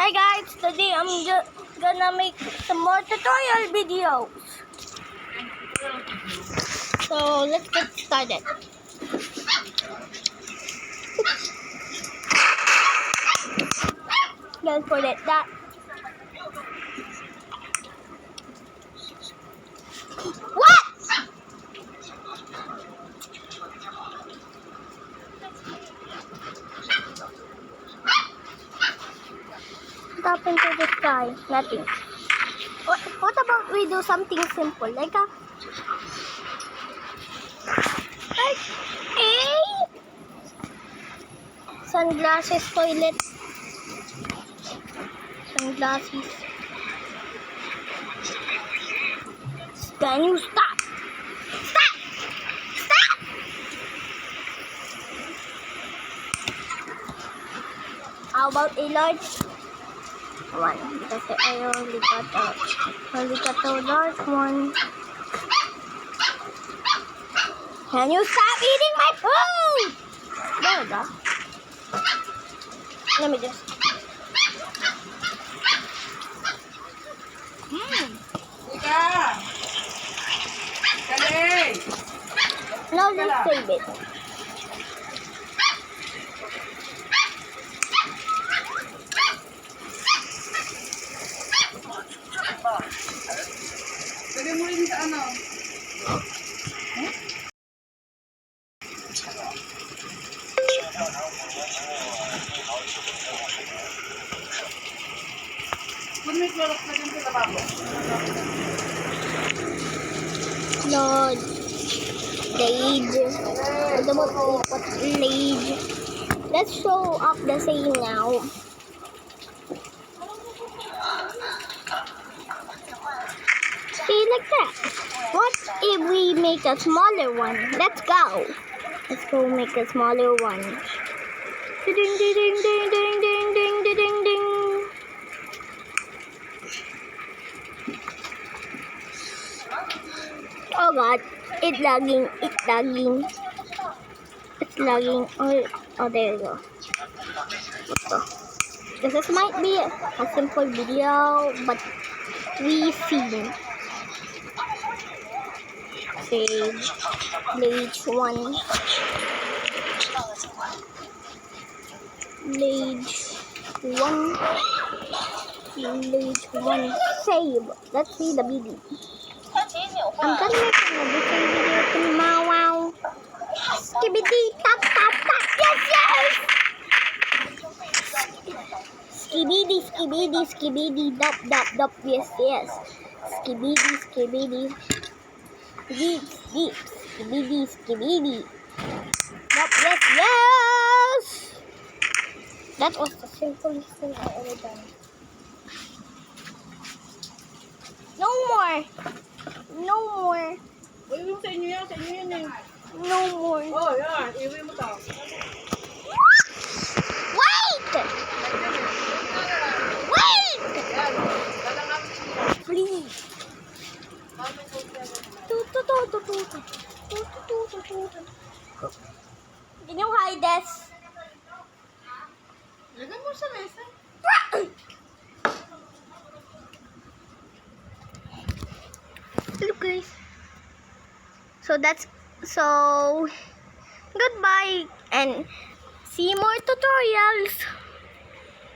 Hi guys, today I'm gonna make some more tutorial videos. So let's get started. Don't forget that. What? What happened to the sky? Nothing. What about we do something simple like a sunglasses toilet. Sunglasses. Can you stop? Stop! Stop! How about a large one? Because I only got a large one. Can you stop eating my food? There we go. Let me just. Ika! Dali! No, just save it. Lagyan mo rin sa ano? Kung may Clorox na din sa lababo. Lord. Rage. What about what rage? Let's show off the saying now. See, like that. What if we make a smaller one? Let's go. Let's go make a smaller one. Ding ding ding ding ding ding ding ding ding. Oh God, it's lagging. It's lagging. It's lagging. Oh, there you go. This might be a simple video, but we see. Save. Blade 1. Blade 1. Blade 1. Save. Let's see the video. I'm gonna make another video tomorrow. Skibidi tap tap tap. Yes, yes. Skibidi skibidi skibidi dop dop dop. Yes, yes. Skibidi skibidi. Deep, deep, skibidi, skibidi. Yep, yes, yes! That was the simplest thing I ever done. No more! No more! Uy, yung sa inyo yan. Sa inyo yan eh. No more! Oh, yan. Iwi mo to. Wait! Wait! Yan. Dalang Please! Can you hide this? lagyan mo sa mesa. Look guys. So goodbye and see more tutorials.